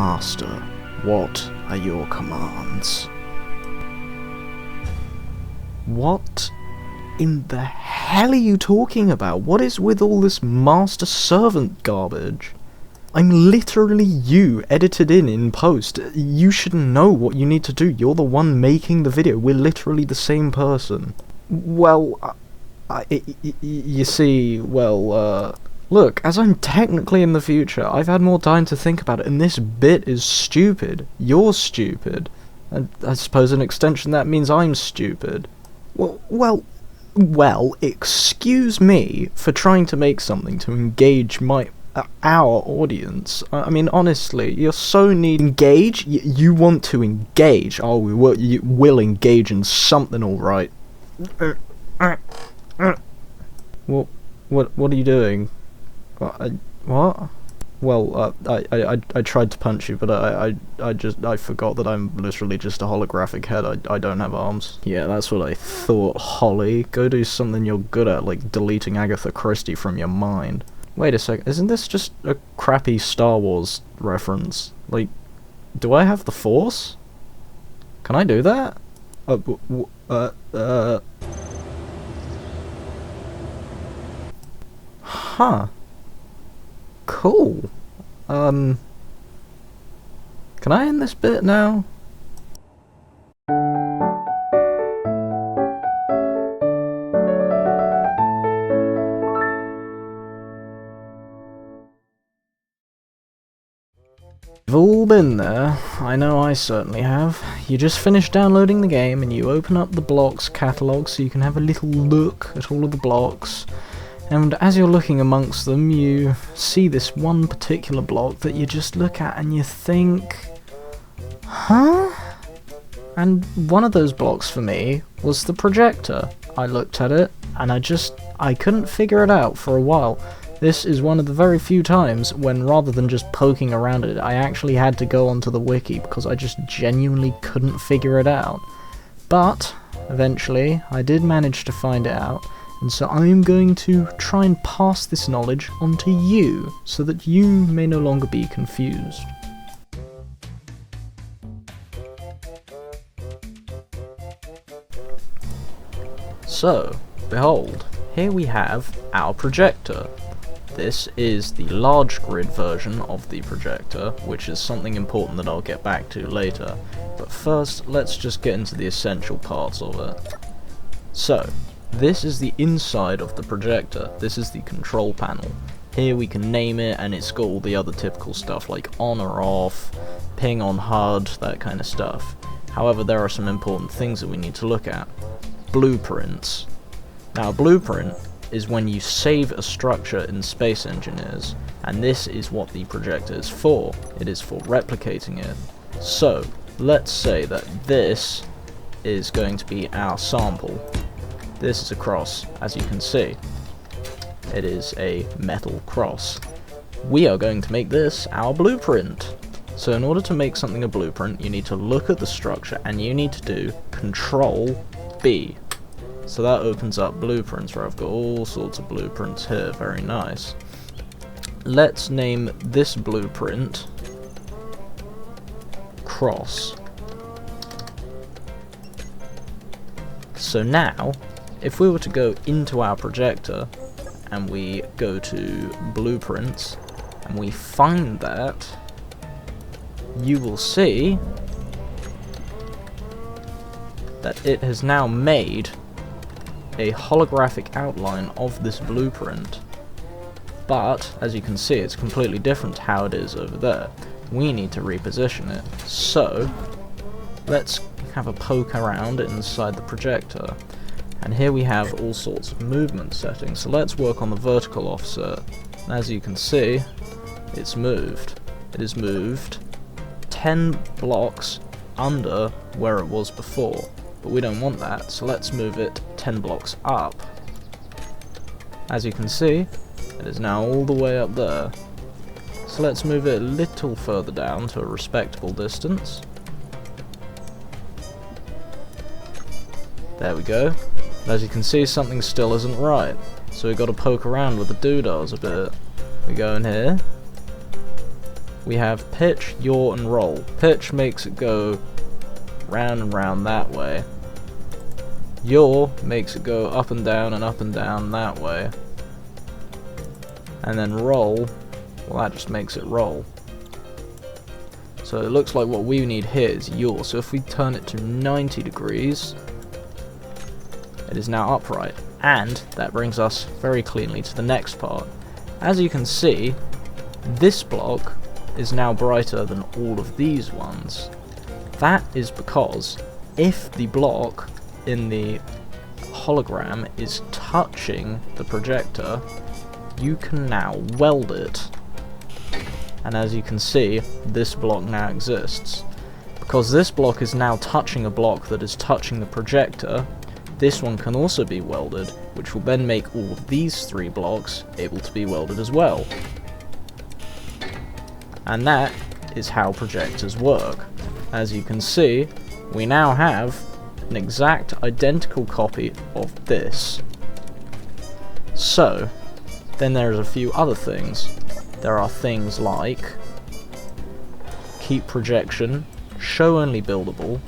Master, what are your commands? What in the hell are you talking about? What is with all this master-servant garbage? I'm literally you, edited in post. You should know what you need to do. You're the one making the video. We're literally the same person. Well, you see, look, as I'm technically in the future, I've had more time to think about it, and this bit is stupid. You're stupid. And I suppose an extension that means I'm stupid. Well, excuse me for trying to make something to engage our audience. I mean, honestly, you're so engage? You want to engage? Oh, you will engage in something, alright. What are you doing? What? Well, I tried to punch you, but I forgot that I'm literally just a holographic head. I don't have arms. Yeah, that's what I thought, Holly. Go do something you're good at, like deleting Agatha Christie from your mind. Wait a sec, isn't this just a crappy Star Wars reference? Like, do I have the Force? Can I do that? Huh. Cool. Can I end this bit now? We've all been there. I know I certainly have. You just finished downloading the game and you open up the blocks catalogue so you can have a little look at all of the blocks. And as you're looking amongst them, you see this one particular block that you just look at and you think, huh? And one of those blocks for me was the projector. I looked at it and I couldn't figure it out for a while. This is one of the very few times when, rather than just poking around it, I actually had to go onto the wiki because I just genuinely couldn't figure it out. But eventually I did manage to find it out. And so I'm going to try and pass this knowledge on to you, so that you may no longer be confused. So, behold, here we have our projector. This is the large grid version of the projector, which is something important that I'll get back to later. But first, let's just get into the essential parts of it. So, this is the inside of the projector. This is the control panel. Here we can name it, and it's got all the other typical stuff like on or off, ping on HUD, that kind of stuff. However, there are some important things that we need to look at. Blueprints. Now, a blueprint is when you save a structure in Space Engineers, and this is what the projector is for. It is for replicating it. So, let's say that this is going to be our sample. This is a cross, as you can see. It is a metal cross. We are going to make this our blueprint. So in order to make something a blueprint, you need to look at the structure and you need to do Control B. So that opens up blueprints, where I've got all sorts of blueprints here. Very nice. Let's name this blueprint Cross. So now, if we were to go into our projector and we go to blueprints and we find that, you will see that it has now made a holographic outline of this blueprint. But as you can see, it's completely different to how it is over there. We need to reposition it. So let's have a poke around inside the projector. And here we have all sorts of movement settings. So let's work on the vertical offset. And as you can see, it's moved. It is moved 10 blocks under where it was before. But we don't want that, so let's move it 10 blocks up. As you can see, it is now all the way up there. So let's move it a little further down to a respectable distance. There we go. As you can see, something still isn't right, so we've got to poke around with the doodahs a bit. We go in here, we have pitch, yaw, and roll. Pitch makes it go round and round that way. Yaw makes it go up and down that way. And then roll, well, that just makes it roll. So it looks like what we need here is yaw. So if we turn it to 90 degrees, it is now upright. And that brings us very cleanly to the next part. As you can see, this block is now brighter than all of these ones. That is because if the block in the hologram is touching the projector, you can now weld it. And as you can see, this block now exists. Because this block is now touching a block that is touching the projector, this one can also be welded, which will then make all of these three blocks able to be welded as well. And that is how projectors work. As you can see, we now have an exact identical copy of this. So, then there's a few other things. There are things like keep projection, show only buildable,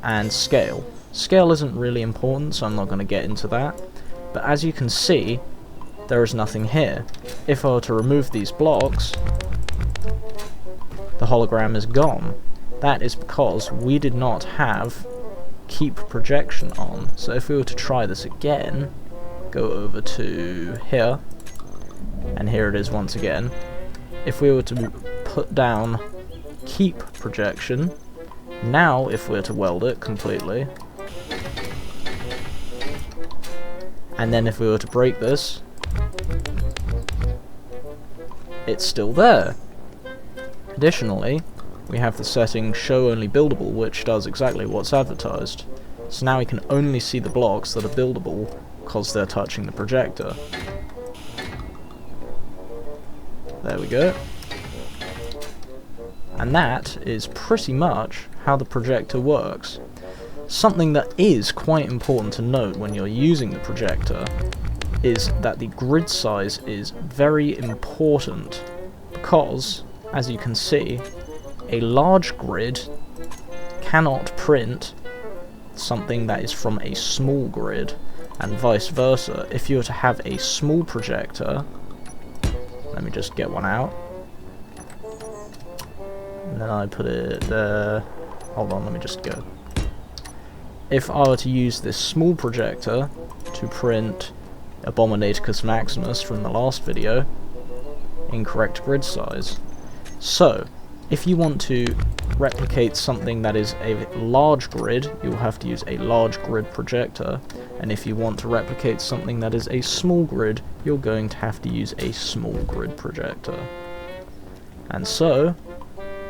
and scale. Scale isn't really important, so I'm not going to get into that. But as you can see, there is nothing here. If I were to remove these blocks, the hologram is gone. That is because we did not have keep projection on. So if we were to try this again, go over to here, and here it is once again. If we were to put down keep projection, now if we were to weld it completely, and then if we were to break this, it's still there. Additionally, we have the setting show only buildable, which does exactly what's advertised. So now we can only see the blocks that are buildable because they're touching the projector. There we go. And that is pretty much how the projector works. Something that is quite important to note when you're using the projector is that the grid size is very important, because, as you can see, a large grid cannot print something that is from a small grid, and vice versa. If you were to have a small projector, let me just get one out, and then I put it there. Hold on, let me just go. If I were to use this small projector to print Abominaticus Maximus from the last video, incorrect grid size. So, if you want to replicate something that is a large grid, you'll have to use a large grid projector, and if you want to replicate something that is a small grid, you're going to have to use a small grid projector. And so,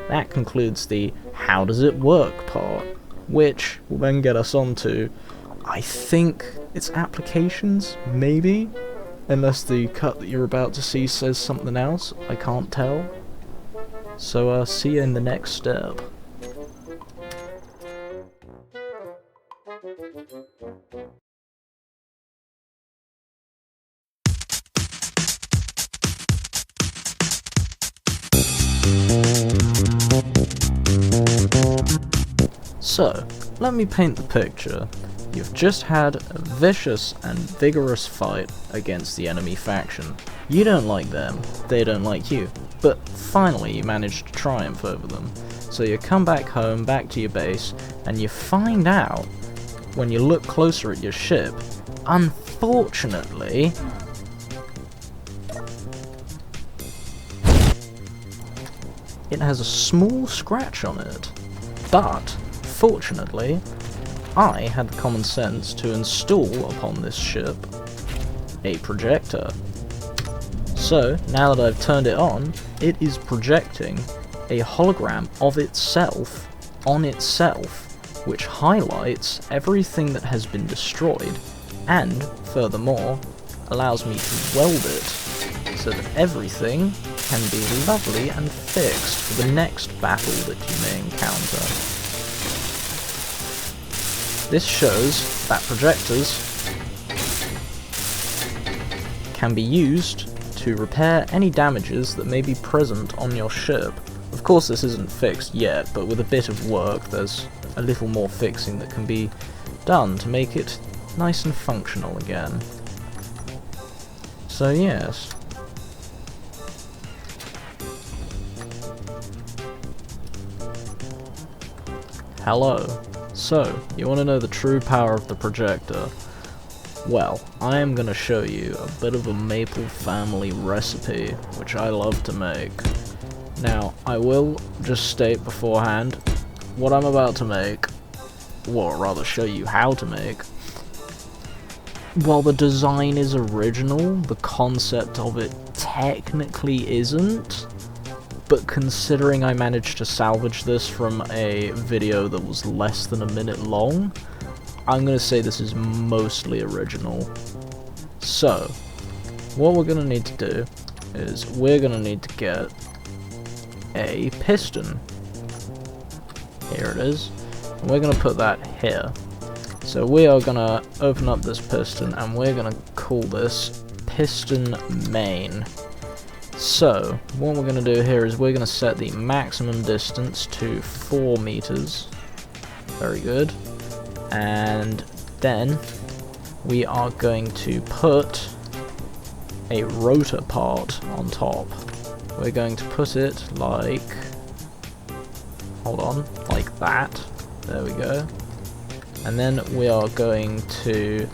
that concludes the how does it work part, which will then get us on to, I think it's applications, maybe? Unless the cut that you're about to see says something else, I can't tell. So see you in the next step. So, let me paint the picture. You've just had a vicious and vigorous fight against the enemy faction. You don't like them, they don't like you, but finally you managed to triumph over them. So you come back home, back to your base, and you find out, when you look closer at your ship, unfortunately, it has a small scratch on it. But, fortunately, I had the common sense to install upon this ship a projector. So, now that I've turned it on, it is projecting a hologram of itself on itself, which highlights everything that has been destroyed, and, furthermore, allows me to weld it, so that everything can be lovely and fixed for the next battle that you may encounter. This shows that projectors can be used to repair any damages that may be present on your ship. Of course this isn't fixed yet, but with a bit of work there's a little more fixing that can be done to make it nice and functional again. So yes. Hello. So, you want to know the true power of the projector? Well, I am going to show you a bit of a Maple family recipe, which I love to make. Now, I will just state beforehand, what I'm about to make, or rather show you how to make, while the design is original, the concept of it technically isn't. But considering I managed to salvage this from a video that was less than a minute long, I'm going to say this is mostly original. So, what we're going to need to do is we're going to need to get a piston. Here it is. And we're going to put that here. So we are going to open up this piston and we're going to call this piston main. So, what we're going to do here is we're going to set the maximum distance to 4 meters. Very good. And then we are going to put a rotor part on top. We're going to put it like, hold on, like that. There we go. And then we are going to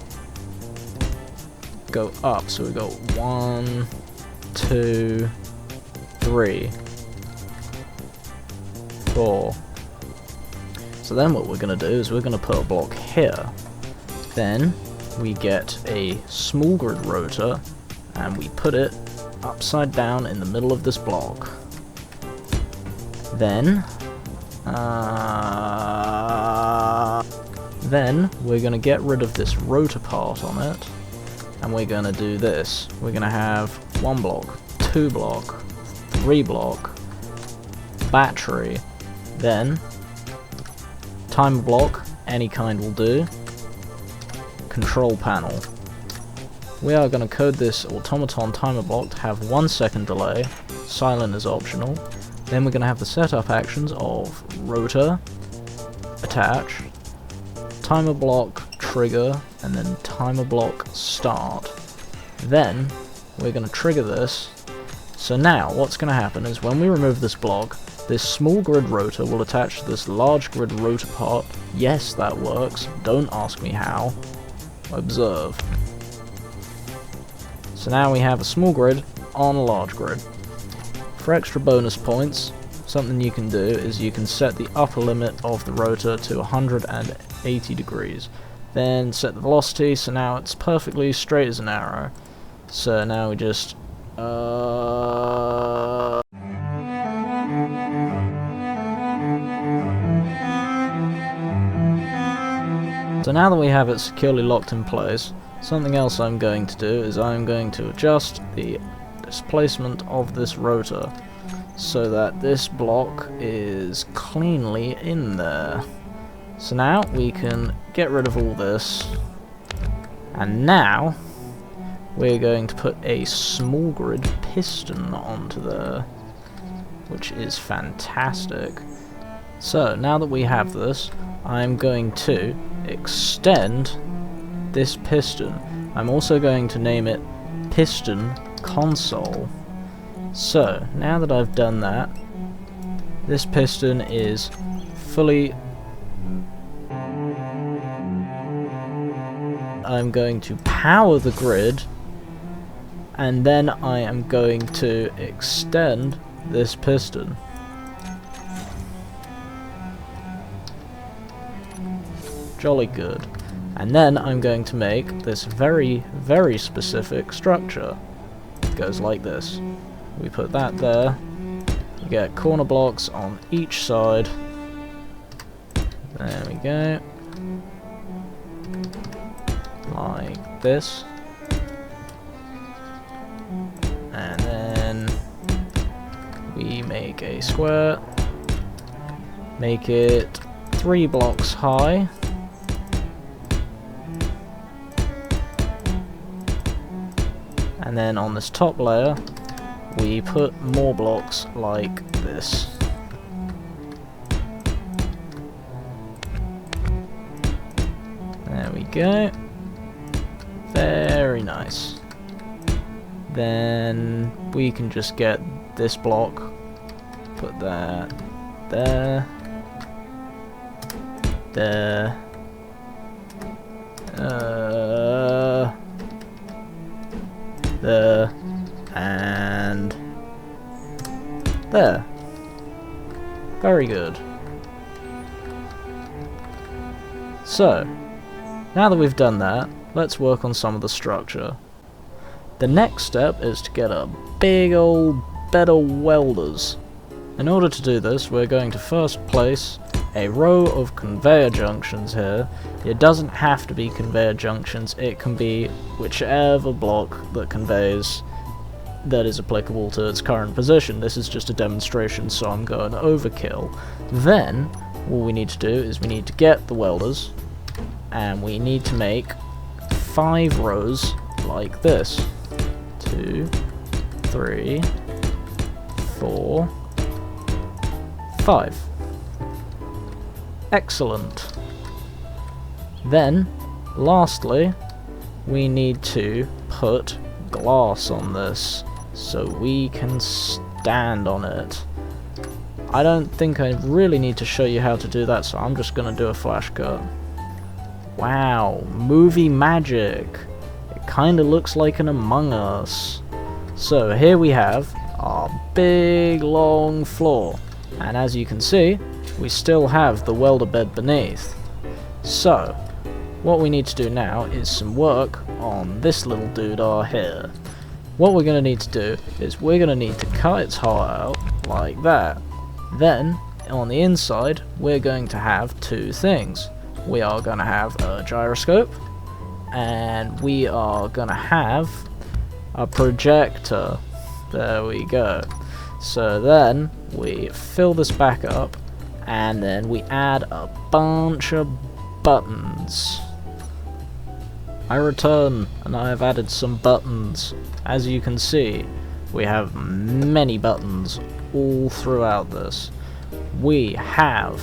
go up. So we got 1, 2, 3, 4. So then what we're going to do is we're going to put a block here. Then we get a small grid rotor and we put it upside down in the middle of this block. Then we're going to get rid of this rotor part on it, and we're going to do this. We're going to have 1 block, 2 block, 3 block, battery, then timer block, any kind will do, control panel. We are going to code this automaton timer block to have 1 second delay, silent is optional. Then we're going to have the setup actions of rotor, attach, timer block trigger, and then timer block start. Then we're going to trigger this. So now what's going to happen is when we remove this block, this small grid rotor will attach to this large grid rotor part. Yes, that works. Don't ask me how. Observe. So now we have a small grid on a large grid. For extra bonus points, something you can do is you can set the upper limit of the rotor to 180 degrees. Then set the velocity, so now it's perfectly straight as an arrow. So now we just So now that we have it securely locked in place, something else I'm going to do is I'm going to adjust the displacement of this rotor so that this block is cleanly in there. So now we can get rid of all this, and now we're going to put a small grid piston onto there, which is fantastic. So now that we have this, I'm going to extend this piston. I'm also going to name it piston console. So now that I've done that, this piston is fully. I'm going to power the grid, and then I am going to extend this piston. Jolly good. And then I'm going to make this very, very specific structure. It goes like this. We put that there. We get corner blocks on each side. There we go. Like this. And then we make a square. Make it 3 blocks high. And And then on this top layer, we put more blocks like this. There we go. Very nice. Then we can just get this block, put that there, there, there, and there. Very good. So, now that we've done that, let's work on some of the structure. The next step is to get a big old bed of welders. In order to do this, we're going to first place a row of conveyor junctions here. It doesn't have to be conveyor junctions, it can be whichever block that conveys that is applicable to its current position. This is just a demonstration, so I'm going overkill. Then, what we need to do is we need to get the welders, and we need to make 5 rows like this. 2, 3, 4, 5. Excellent. Then, lastly, we need to put glass on this so we can stand on it. I don't think I really need to show you how to do that, so I'm just going to do a flash cut. Wow, movie magic. It kind of looks like an Among Us. So here we have our big long floor, and as you can see, we still have the welder bed beneath. So, what we need to do now is some work on this little doodah here. What we're going to need to do is we're going to need to cut its heart out like that. Then, on the inside, we're going to have 2 things. We are going to have a gyroscope, and we are going to have a projector. There we go. So then, we fill this back up, and then we add a bunch of buttons. I return, and I have added some buttons. As you can see, we have many buttons all throughout this. We have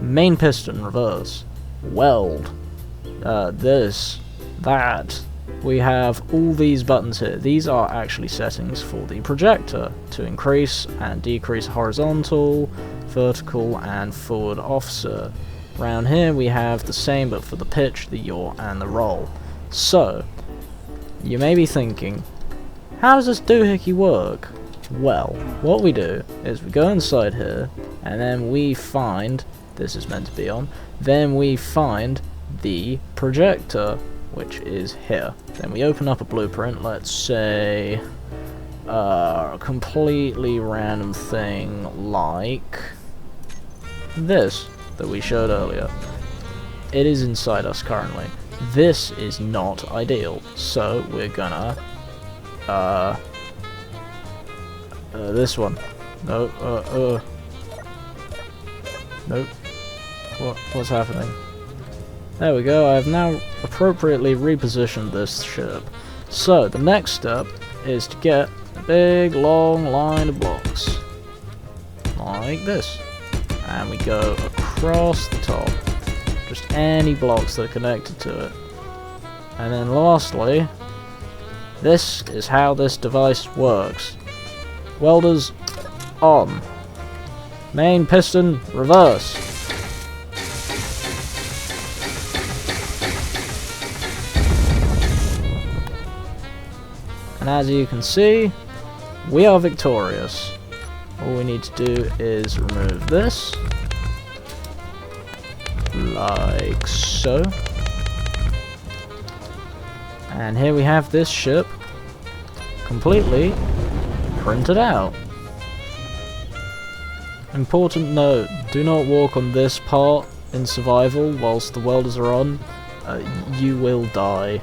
main piston reverse, weld, this, that. We have all these buttons here. These are actually settings for the projector to increase and decrease horizontal, vertical, and forward offset. Around here we have the same but for the pitch, the yaw, and the roll. So, you may be thinking, how does this doohickey work? Well, what we do is we go inside here, and then we find, this is meant to be on, then we find the projector, which is here. Then we open up a blueprint, let's say a completely random thing like this that we showed earlier. It is inside us currently. This is not ideal, so we're gonna this one. No, nope. What's happening? There we go, I have now appropriately repositioned this ship. So, the next step is to get a big long line of blocks. Like this. And we go across the top. Just any blocks that are connected to it. And then lastly, this is how this device works. Welders on. Main piston reverse. And as you can see, we are victorious. All we need to do is remove this, like so. And here we have this ship completely printed out. Important note, do not walk on this part in survival whilst the welders are on. You will die.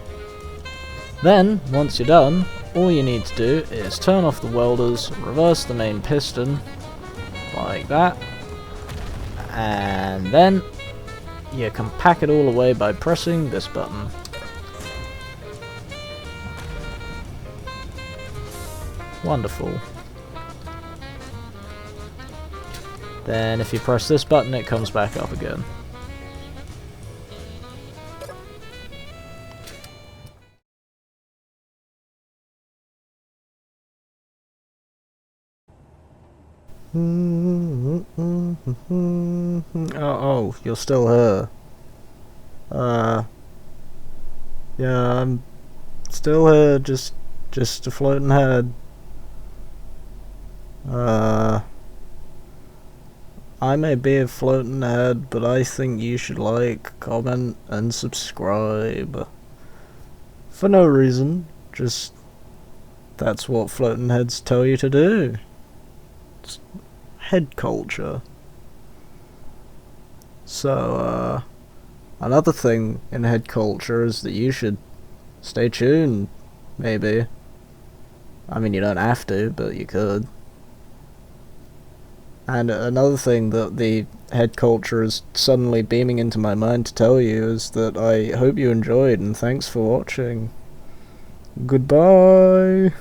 Then, once you're done, all you need to do is turn off the welders, reverse the main piston, like that, and then you can pack it all away by pressing this button. Wonderful. Then if you press this button, it comes back up again. Oh, you're still here. Yeah, I'm still here, just a floating head. I may be a floating head, but I think you should like, comment, and subscribe. For no reason, just that's what floating heads tell you to do. It's head culture. So, another thing in head culture is that you should stay tuned, maybe. I mean, you don't have to, but you could. And another thing that the head culture is suddenly beaming into my mind to tell you is that I hope you enjoyed, and thanks for watching. Goodbye!